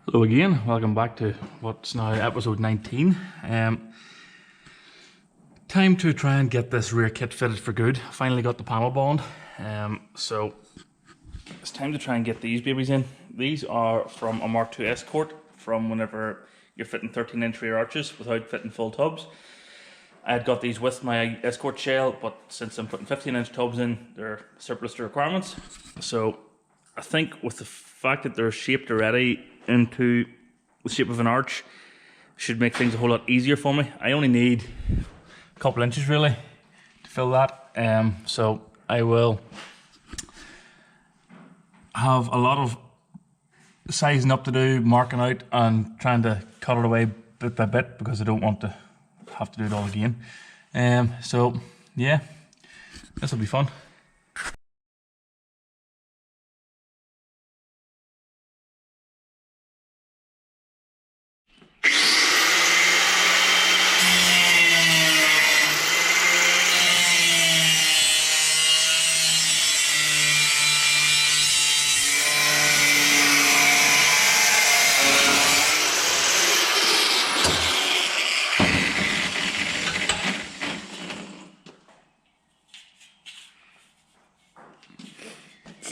Hello again, welcome back to what's now episode 19. Time to try and get this rear kit fitted for good. Finally got the panel bond, so it's time to try and get these babies in. These are from a Mk2 Escort, from whenever you're fitting 13-inch rear arches without fitting full tubs. I had got these with my Escort shell, but since I'm putting 15-inch tubs in, they're surplus to requirements. So I think with the fact that they're shaped already into the shape of an arch, should make things a whole lot easier for me. I only need a couple inches really to fill that, so I will have a lot of sizing up to do, marking out and trying to cut it away bit by bit because I don't want to have to do it all again. So yeah, this will be fun.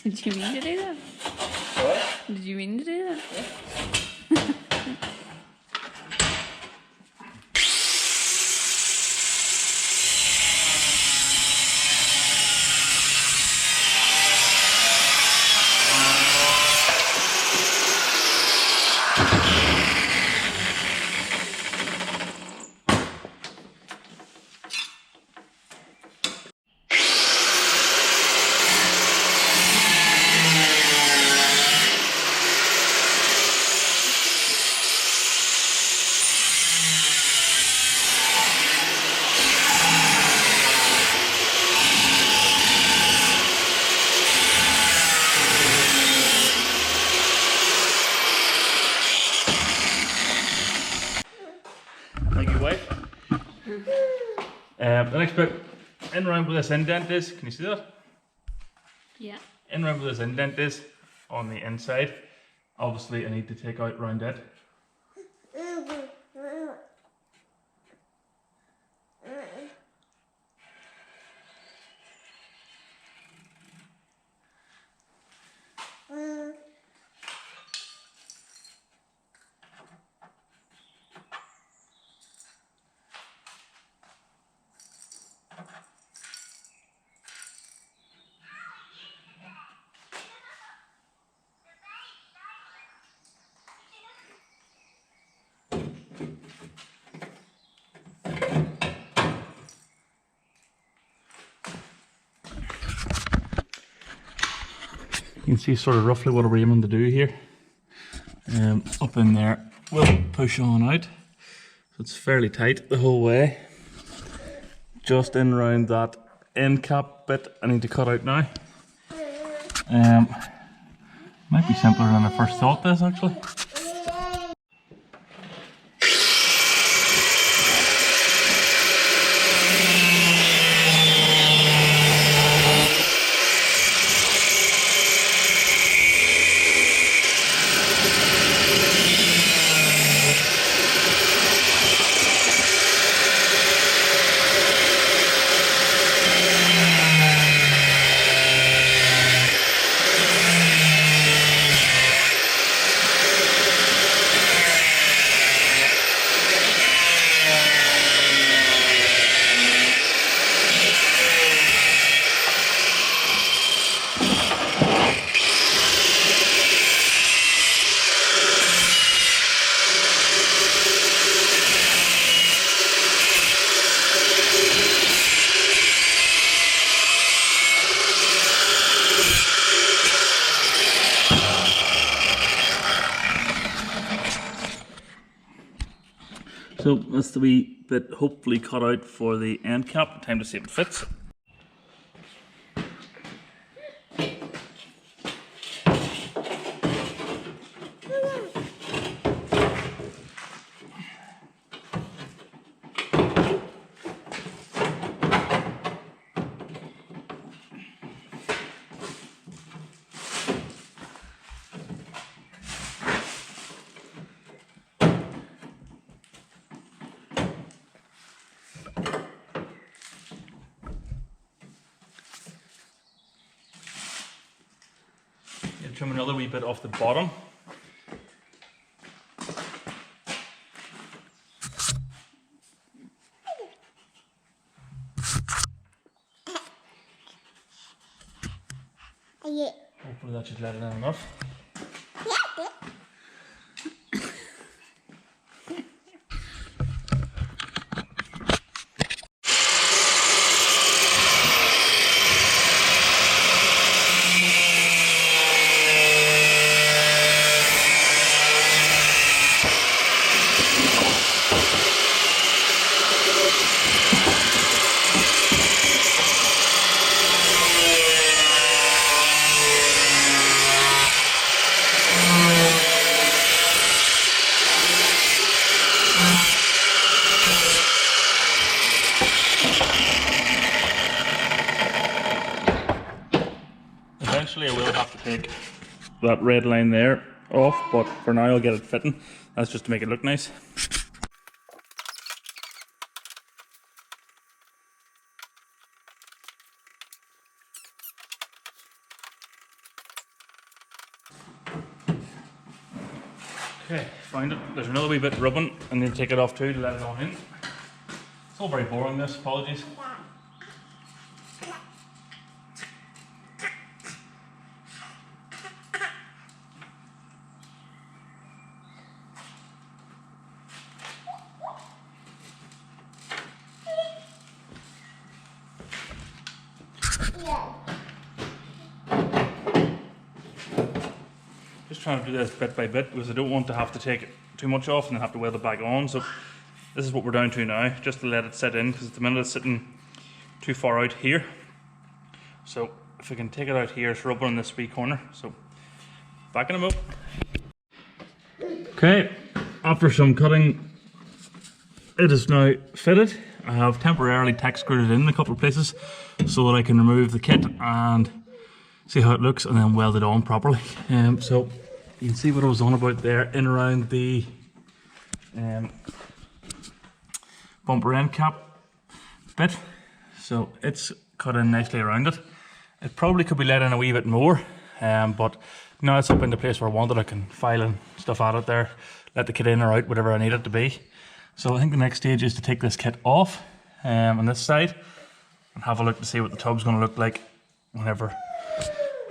Did you mean to do that? What? Did you mean to do that? Thank you, wife. The next bit, in around where this indent is, can you see that? Yeah. In around where this indent is, on the inside, obviously I need to take out round it. You can see sort of roughly what we're aiming to do here. Up in there, we'll push on out. So it's fairly tight the whole way. Just in around that end cap bit I need to cut out now. Might be simpler than I first thought this actually. So that's the wee bit hopefully cut out for the end cap. Time to see if it fits. trim another wee bit off the bottom. Hopefully that should let it in enough. Eventually I will have to take that red line there off, but for now I'll get it fitting. That's just to make it look nice. Okay, find it. There's another wee bit rubbing. I need to take it off too to let it on in. It's all very boring, this, apologies. Just trying to do this bit by bit because I don't want to have to take too much off and then have to weld it back on. So this is what we're down to now, just to let it sit in, because at the minute it's sitting too far out here. So if I can take it out here, it's rubbing in this wee corner. So back in a moment. Okay, after some cutting, it is now fitted. I have temporarily tack screwed it in a couple of places so that I can remove the kit and see how it looks and then weld it on properly. So you can see what I was on about there in around the bumper end cap bit. So it's cut in nicely around it. It probably could be let in a wee bit more, but now it's up in the place where I want it. I can file and stuff at it there, let the kit in or out, whatever I need it to be. So I think the next stage is to take this kit off on this side and have a look to see what the tub's going to look like whenever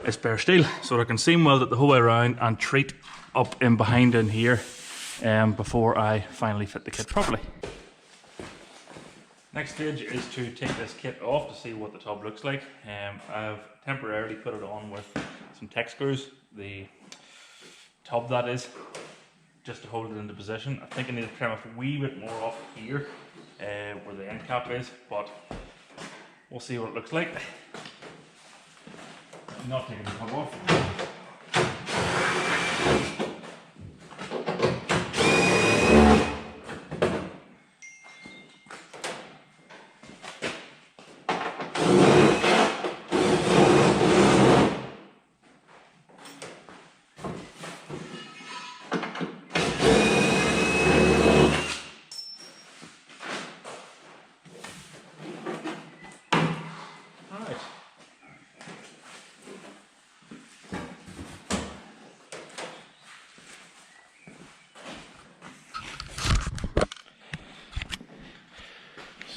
it's bare steel, so that I can seam weld it the whole way around and treat up in behind in here before I finally fit the kit properly. Next stage is to take this kit off to see what the tub looks like. I've temporarily put it on with some tack screws, the tub that is, just to hold it into position. I think I need to trim a wee bit more off here where the end cap is, but we'll see what it looks like. I'm not taking the tub off.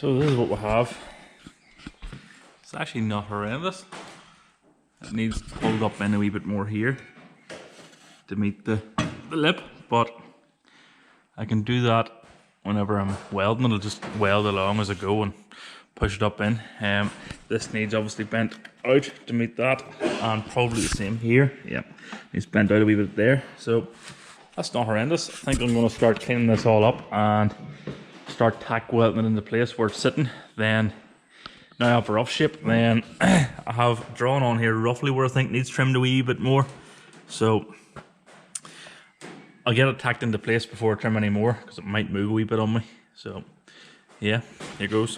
So this is what we have. It's actually not horrendous. It needs pulled up in a wee bit more here to meet the lip, but I can do that whenever I'm welding. It'll just weld along as I go and push it up in. This needs obviously bent out to meet that, and probably the same here. Yeah, it's bent out a wee bit there. So that's not horrendous. I think I'm going to start cleaning this all up and start tack welding it into place where it's sitting. Then now I have a rough shape. Then I have drawn on here roughly where I think needs trimmed a wee bit more. So I'll get it tacked into place before I trim any more, because it might move a wee bit on me. So yeah, here goes.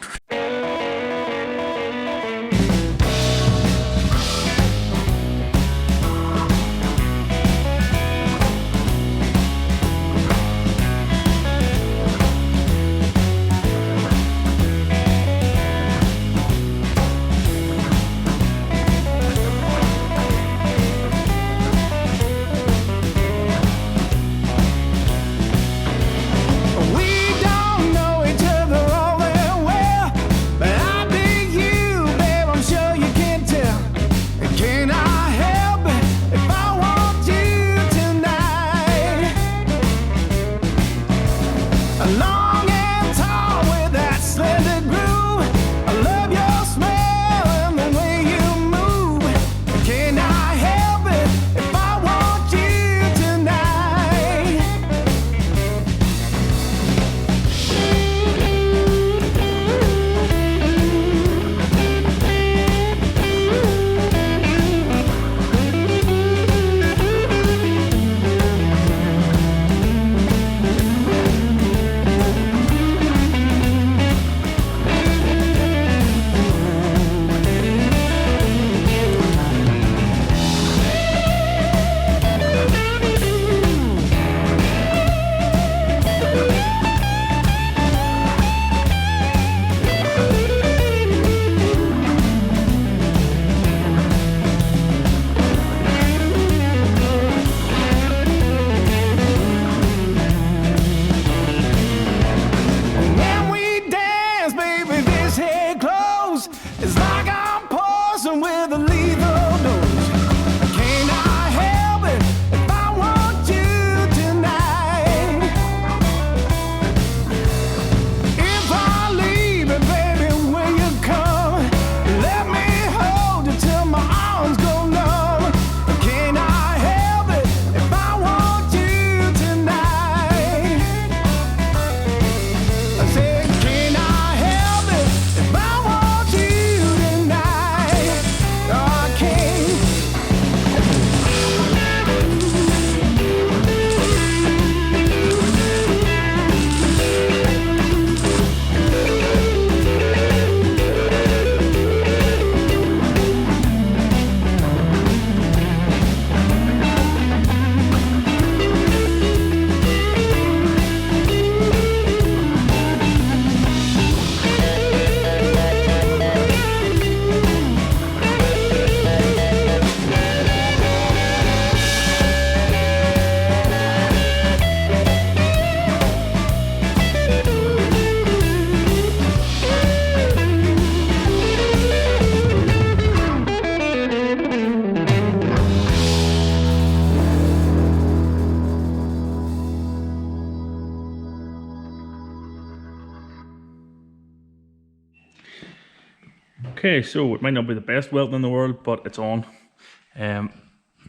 Okay, so it might not be the best welding in the world, but it's on.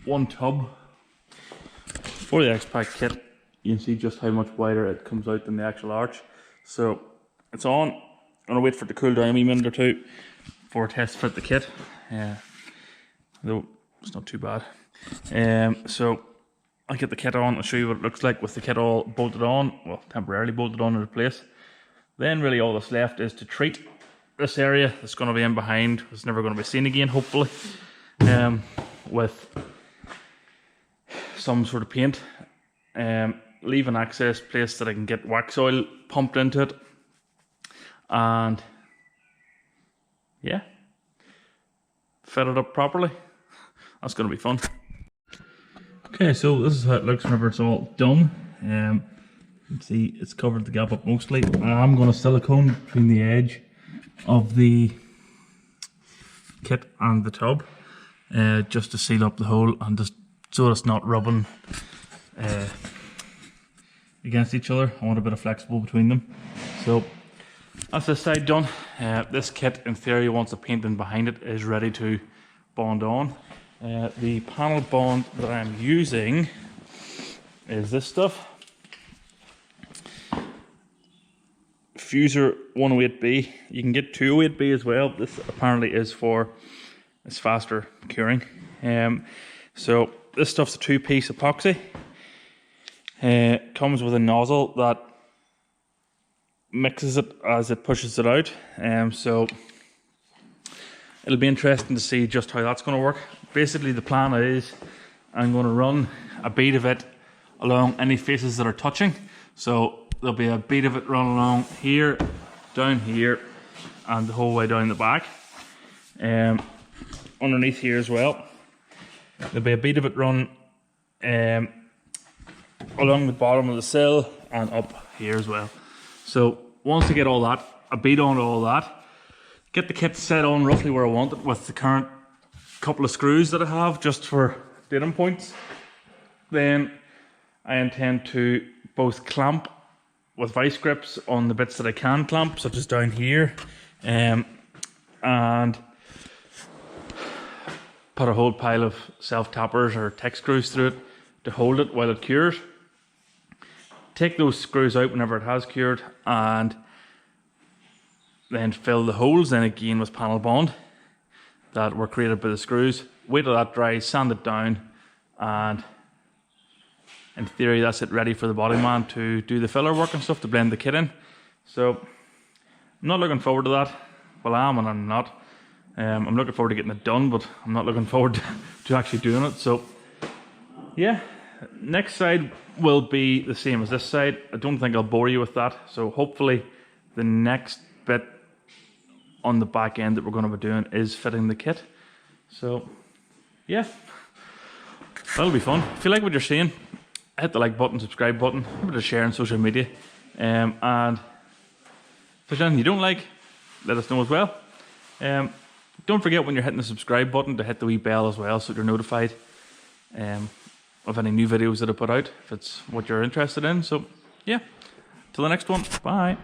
One tub for the Xpack kit. You can see just how much wider it comes out than the actual arch. So it's on. I'm gonna wait for it to cool down a wee minute or two for a test fit the kit. Though it's not too bad. So I'll get the kit on. I'll show you what it looks like with the kit all bolted on. Well, temporarily bolted on into place. Then really all that's left is to treat this area that's going to be in behind. It's never going to be seen again, hopefully, with some sort of paint. Leave an access place that I can get wax oil pumped into it, and yeah, fit it up properly. That's going to be fun. Okay, so this is how it looks whenever it's all done. You can see it's covered the gap up mostly. I'm going to silicone between the edge of the kit and the tub, just to seal up the hole and just so it's not rubbing against each other. I want a bit of flexible between them. So that's this side done. This kit, in theory, once the painting behind it is ready to bond on. The panel bond that I'm using is this stuff. Fuser 108B. You can get 208B as well. This apparently is for its faster curing. So this stuff's a 2-piece epoxy. Comes with a nozzle that mixes it as it pushes it out. So it'll be interesting to see just how that's going to work. Basically, the plan is I'm going to run a bead of it along any faces that are touching. So there'll be a bead of it run along here, down here, and the whole way down the back. Underneath here as well. There'll be a bead of it run along the bottom of the sill and up here as well. So once I get all that, a bead on all that, get the kit set on roughly where I want it with the current couple of screws that I have just for datum points, then I intend to both clamp with vice grips on the bits that I can clamp, such as down here, and put a whole pile of self-tappers or tech screws through it to hold it while it cures. Take those screws out whenever it has cured, and then fill the holes then again with panel bond that were created by the screws. Wait till that dries, sand it down, and in theory that's it, ready for the body man to do the filler work and stuff, to blend the kit in. So I'm not looking forward to that. Well, I am and I'm not. I'm looking forward to getting it done, but I'm not looking forward to actually doing it. So yeah, next side will be the same as this side. I don't think I'll bore you with that. So hopefully the next bit on the back end that we're going to be doing is fitting the kit. So yeah, that'll be fun. If you like what you're seeing, hit the like button, subscribe button, give it a share on social media, and if there's anything you don't like, let us know as well. Don't forget when you're hitting the subscribe button to hit the wee bell as well, so you're notified of any new videos that I put out, if it's what you're interested in. So yeah, till the next one, bye.